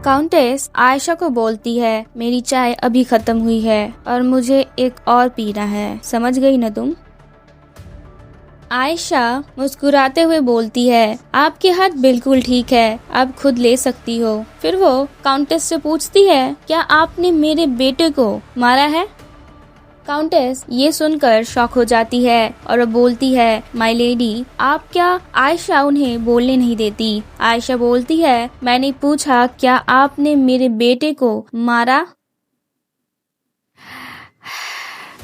Countess Ayesha को बोलती है, मेरी चाय अभी खत्म हुई है और मुझे एक और पीना है, समझ गई ना तुम? आयशा मुस्कुराते हुए बोलती है, आपके हाथ बिल्कुल ठीक है, आप खुद ले सकती हो। फिर वो काउंटेस से पूछती है, क्या आपने मेरे बेटे को मारा है? काउंटेस ये सुनकर शॉक हो जाती है और वो बोलती है, माय लेडी, आप क्या? आयशा उन्हें बोलने नहीं देती। आयशा बोलती है, मैंने पूछा क्या आपने मेरे बेटे को मारा?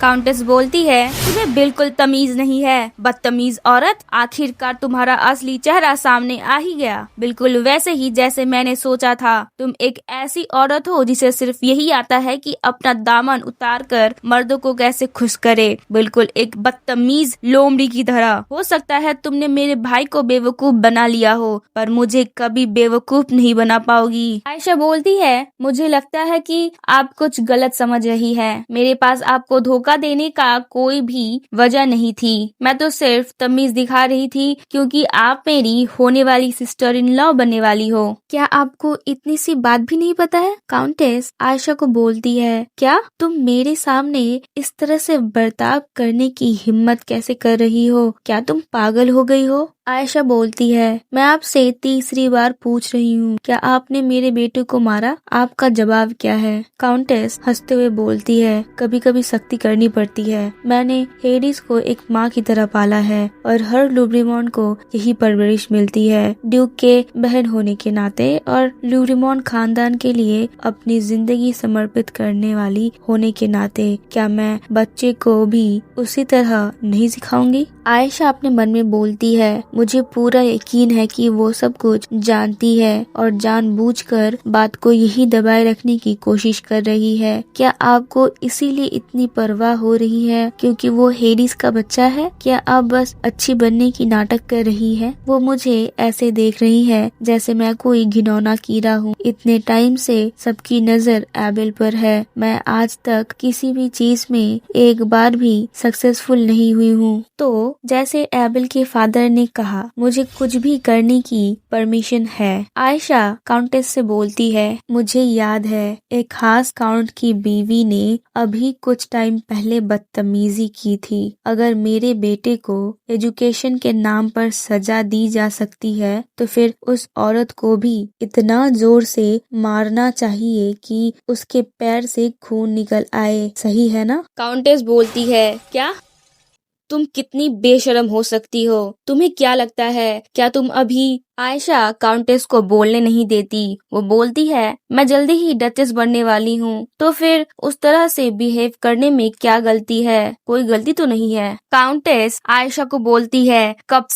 काउंटेस बोलती है, तुम्हें बिल्कुल तमीज नहीं है, बदतमीज औरत। आखिरकार तुम्हारा असली चेहरा सामने आ ही गया, बिल्कुल वैसे ही जैसे मैंने सोचा था। तुम एक ऐसी औरत हो जिसे सिर्फ यही आता है कि अपना दामन उतार कर मर्दों को कैसे खुश करे, बिल्कुल एक बदतमीज लोमड़ी की तरह। हो सकता है तुमने मेरे भाई को बेवकूफ बना लिया हो, पर मुझे कभी बेवकूफ नहीं बना पाओगी। आयशा बोलती है, मुझे लगता है कि आप कुछ गलत समझ रही है। मेरे पास आपको धोखा देने का कोई भी वजह नहीं थी। मैं तो सिर्फ तमीज दिखा रही थी क्योंकि आप मेरी होने वाली सिस्टर इन लॉ बनने वाली हो। क्या आपको इतनी सी बात भी नहीं पता है? काउंटेस आयशा को बोलती है, क्या तुम मेरे सामने इस तरह से बर्ताव करने की हिम्मत कैसे कर रही हो? क्या तुम पागल हो गई हो? आयशा बोलती है, मैं आपसे तीसरी बार पूछ रही हूँ, क्या आपने मेरे बेटे को मारा? आपका जवाब क्या है? काउंटेस हंसते हुए बोलती है, कभी कभी सख्ती करनी पड़ती है। मैंने हेडिस को एक माँ की तरह पाला है और हर लुब्रिमॉन को यही परवरिश मिलती है। ड्यूक के बहन होने के नाते और लुब्रिमॉन खानदान के लिए अपनी जिंदगी समर्पित करने वाली होने के नाते क्या मैं बच्चे को भी उसी तरह नहीं सिखाऊंगी? आयशा अपने मन में बोलती है, मुझे पूरा यकीन है कि वो सब कुछ जानती है और जानबूझकर बात को यही दबाए रखने की कोशिश कर रही है। क्या आपको इसीलिए इतनी परवाह हो रही है क्योंकि वो हेडिस का बच्चा है? क्या आप बस अच्छी बनने की नाटक कर रही है? वो मुझे ऐसे देख रही है जैसे मैं कोई घिनौना कीड़ा हूँ। इतने टाइम से सबकी नजर एबेल पर है। मैं आज तक किसी भी चीज में एक बार भी सक्सेसफुल नहीं हुई हूँ। तो जैसे एबेल के फादर ने कहा, मुझे कुछ भी करने की परमिशन है। आयशा काउंटेस से बोलती है, मुझे याद है एक खास काउंट की बीवी ने अभी कुछ टाइम पहले बदतमीजी की थी। अगर मेरे बेटे को एजुकेशन के नाम पर सजा दी जा सकती है तो फिर उस औरत को भी इतना जोर से मारना चाहिए कि उसके पैर से खून निकल आए, सही है ना? काउंटेस बोलती है, क्या तुम कितनी बेशर्म हो सकती हो? तुम्हें क्या लगता है, क्या तुम अभी? आयशा काउंटेस को बोलने नहीं देती। वो बोलती है, मैं जल्दी ही डचेस बनने वाली हूँ, तो फिर उस तरह से बिहेव करने में क्या गलती है? कोई गलती तो नहीं है। काउंटेस आयशा को बोलती है, कब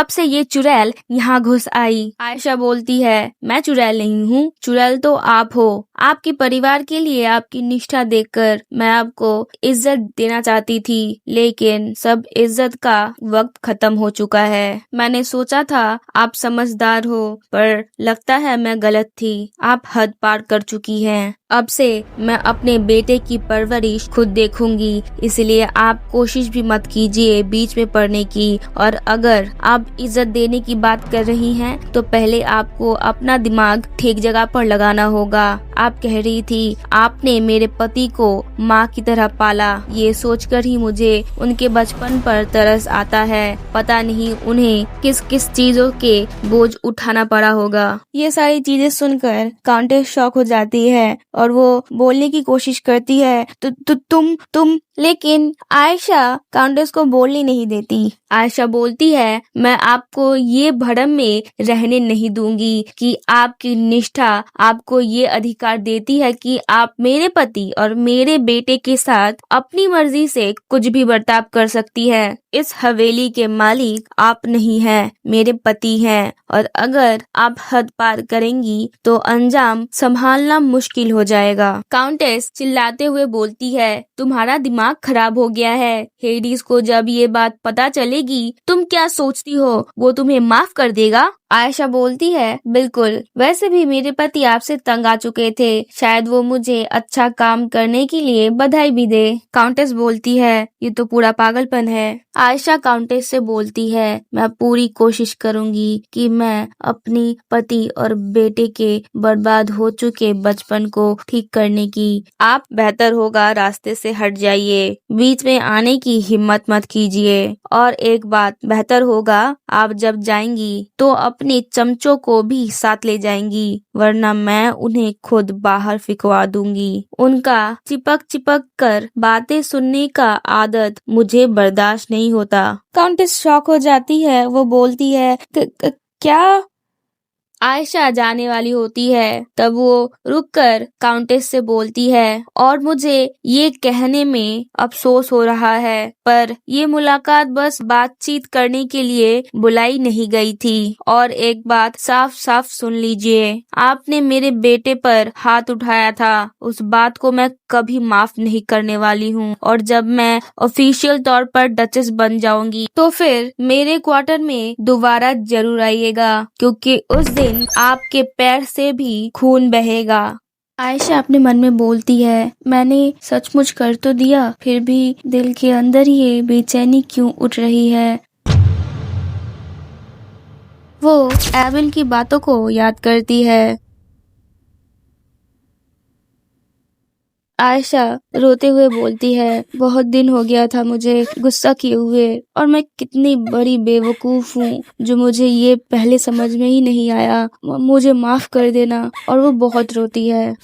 से ये चुड़ैल यहाँ घुस आई? आयशा बोलती है, मैं चुड़ैल नहीं हूँ, चुड़ैल तो आप हो। आपके परिवार के लिए आपकी निष्ठा देखकर मैं आपको इज्जत देना चाहती थी, लेकिन सब इज्जत का वक्त खत्म हो चुका है। मैंने सोचा था आप समझदार हो, पर लगता है मैं गलत थी। आप हद पार कर चुकी हैं। अब से मैं अपने बेटे की परवरिश खुद देखूंगी, इसलिए आप कोशिश भी मत कीजिए बीच में पड़ने की। और अगर आप इज्जत देने की बात कर रही हैं, तो पहले आपको अपना दिमाग ठीक जगह पर लगाना होगा। आप कह रही थी आपने मेरे पति को माँ की तरह पाला, ये सोचकर ही मुझे उनके बचपन पर तरस आता है। पता नहीं उन्हें किस किस चीजों के बोझ उठाना पड़ा होगा। ये सारी चीजें सुनकर काउंटेस शॉक हो जाती है और वो बोलने की कोशिश करती है, तुम लेकिन आयशा काउंटेस को बोलने नहीं देती। आयशा बोलती है, मैं आपको ये भरम में रहने नहीं दूंगी कि आपकी निष्ठा आपको ये अधिकार देती है कि आप मेरे पति और मेरे बेटे के साथ अपनी मर्जी से कुछ भी बर्ताव कर सकती है। इस हवेली के मालिक आप नहीं हैं, मेरे पति हैं, और अगर आप हद पार करेंगी तो अंजाम संभालना मुश्किल हो जाएगा। काउंटेस चिल्लाते हुए बोलती है, तुम्हारा दिमाग खराब हो गया है। हेडिस को जब ये बात पता चलेगी, तुम क्या सोचती हो वो तुम्हें माफ कर देगा? आयशा बोलती है, बिल्कुल, वैसे भी मेरे पति आपसे तंग आ चुके थे, शायद वो मुझे अच्छा काम करने के लिए बधाई भी दे। काउंटेस बोलती है, ये तो पूरा पागलपन है। आयशा काउंटेस से बोलती है, मैं पूरी कोशिश करूंगी कि मैं अपनी पति और बेटे के बर्बाद हो चुके बचपन को ठीक करने की। आप बेहतर होगा रास्ते से हट जाइए, बीच में आने की हिम्मत मत कीजिए। और एक बात, बेहतर होगा आप जब जाएंगी तो अपने चमचों को भी साथ ले जाएंगी, वरना मैं उन्हें खुद बाहर फिकवा दूंगी। उनका चिपक चिपक कर बातें सुनने का आदत मुझे बर्दाश्त नहीं होता। काउंटेस शॉक हो जाती है, वो बोलती है, क्या? आयशा जाने वाली होती है, तब वो रुककर काउंटेस से बोलती है, और मुझे ये कहने में अफसोस हो रहा है, पर ये मुलाकात बस बातचीत करने के लिए बुलाई नहीं गई थी। और एक बात साफ साफ सुन लीजिए, आपने मेरे बेटे पर हाथ उठाया था, उस बात को मैं कभी माफ नहीं करने वाली हूँ। और जब मैं ऑफिशियल तौर पर डचेस बन जाऊंगी तो फिर मेरे क्वार्टर में दोबारा जरूर आइएगा, क्योंकि उस दिन आपके पैर से भी खून बहेगा। आयशा अपने मन में बोलती है, मैंने सचमुच कर तो दिया, फिर भी दिल के अंदर ये बेचैनी क्यों उठ रही है। वो एबेल की बातों को याद करती है। आयशा रोते हुए बोलती है, बहुत दिन हो गया था मुझे गुस्सा किए हुए, और मैं कितनी बड़ी बेवकूफ हूँ जो मुझे ये पहले समझ में ही नहीं आया, मुझे माफ कर देना। और वो बहुत रोती है।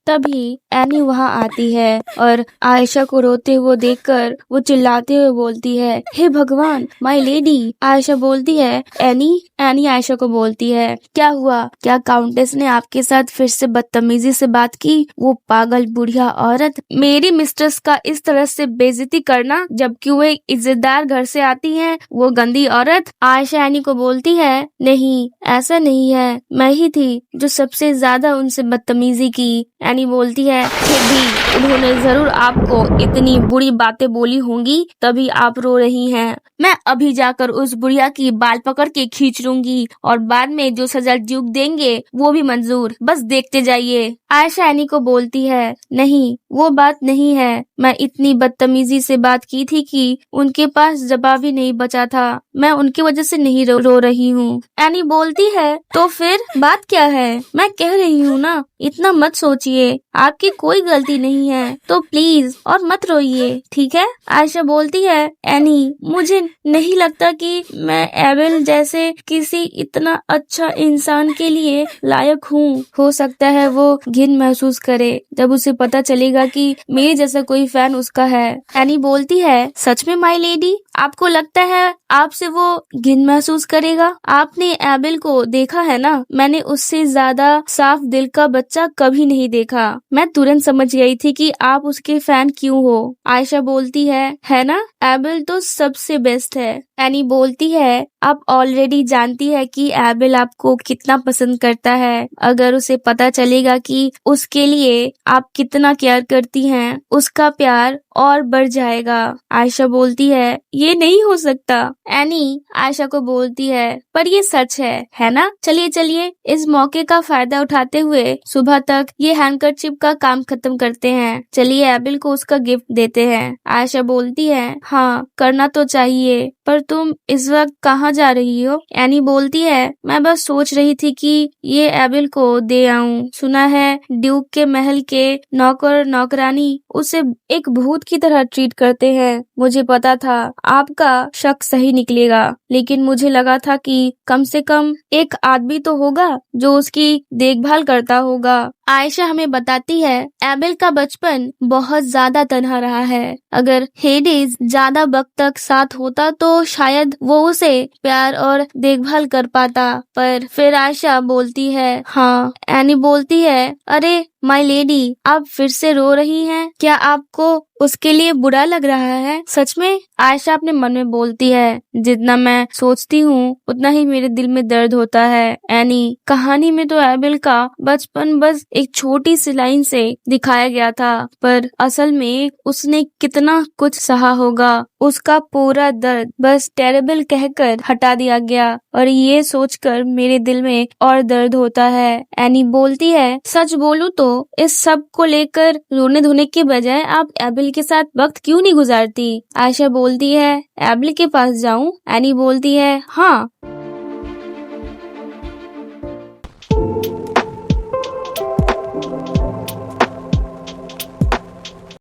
तभी एनी वहाँ आती है और आयशा को रोते हुए देखकर वो चिल्लाते हुए बोलती है, हे भगवान, माय लेडी। आयशा बोलती है, एनी। एनी आयशा को बोलती है, क्या हुआ? क्या काउंटेस ने आपके साथ फिर से बदतमीजी से बात की? वो पागल बुढ़िया औरत, मेरी मिस्ट्रेस का इस तरह से बेइज्जती करना, जबकि वो एक इज्जतदार घर से आती है, वो गंदी औरत। आयशा एनी को बोलती है, नहीं, ऐसा नहीं है, मैं ही थी जो सबसे ज्यादा उनसे बदतमीजी की। एनी बोलती है, फिर भी उन्होंने जरूर आपको इतनी बुरी बातें बोली होंगी, तभी आप रो रही हैं। मैं अभी जाकर उस बुढ़िया की बाल पकड़ के खींच लूंगी, और बाद में जो सजा ड्यूक देंगे वो भी मंजूर, बस देखते जाइए। आयशा एनी को बोलती है, नहीं, वो बात नहीं है, मैं इतनी बदतमीजी से बात की थी कि उनके पास जवाब ही नहीं बचा था, मैं उनकी वजह से नहीं रो रही हूँ। एनी बोलती है, तो फिर बात क्या है? मैं कह रही हूँ ना, इतना मत सोचिए, आपकी कोई गलती नहीं है, तो प्लीज और मत रोइए, ठीक है? आयशा बोलती है, एनी, मुझे नहीं लगता कि मैं एबेल जैसे किसी इतना अच्छा इंसान के लिए लायक हूँ। हो सकता है वो घिन महसूस करे जब उसे पता चलेगा कि मेरे जैसा कोई फैन उसका है। एनी बोलती है, सच में माय लेडी, आपको लगता है आपसे वो घिन महसूस करेगा? आपने एबेल को देखा है ना, मैंने उससे ज्यादा साफ दिल का बच्चा कभी नहीं देखा। मैं तुरंत समझ गई थी कि आप उसके फैन क्यों हो। आयशा बोलती है ना, एबेल तो सबसे बेस्ट है। एनी बोलती है, आप ऑलरेडी जानती है कि एबेल आपको कितना पसंद करता है। अगर उसे पता चलेगा कि उसके लिए आप कितना केयर करती हैं, उसका प्यार और बढ़ जाएगा। आयशा बोलती है, ये नहीं हो सकता। एनी आयशा को बोलती है, पर ये सच है ना? चलिए चलिए, इस मौके का फायदा उठाते हुए सुबह तक ये हैंडकरचिप का काम खत्म करते हैं। चलिए एबेल को उसका गिफ्ट देते हैं। आयशा बोलती है, हाँ, करना तो चाहिए, पर तुम इस वक्त कहाँ जा रही हो? एनी बोलती है, मैं बस सोच रही थी कि ये एबेल को दे आऊं। सुना है ड्यूक के महल के नौकर नौकरानी उसे एक भूत की तरह ट्रीट करते हैं। मुझे पता था आपका शक सही निकलेगा, लेकिन मुझे लगा था कि कम से कम एक आदमी तो होगा जो उसकी देखभाल करता होगा। आयशा हमें बताती है, एबेल का बचपन बहुत ज्यादा तन्हा रहा है। अगर हेडेज ज्यादा वक्त तक साथ होता तो शायद वो उसे प्यार और देखभाल कर पाता। पर फिर आयशा बोलती है, हाँ। एनी बोलती है, अरे माय लेडी, आप फिर से रो रही हैं? क्या आपको उसके लिए बुरा लग रहा है? सच में? आयशा अपने मन में बोलती है, जितना मैं सोचती हूँ उतना ही मेरे दिल में दर्द होता है। एनी, कहानी में तो एबिल का बचपन बस एक छोटी सी लाइन से दिखाया गया था, पर असल में उसने कितना कुछ सहा होगा। उसका पूरा दर्द बस टेरेबल कहकर हटा दिया गया और ये सोचकर मेरे दिल में और दर्द होता है। एनी बोलती है, सच बोलूं तो इस सब को लेकर रोने धोने के बजाय आप एबिल के साथ वक्त क्यों नहीं गुजारती? आयशा बोलती है, एबिल के पास जाऊं? एनी बोलती है, हाँ,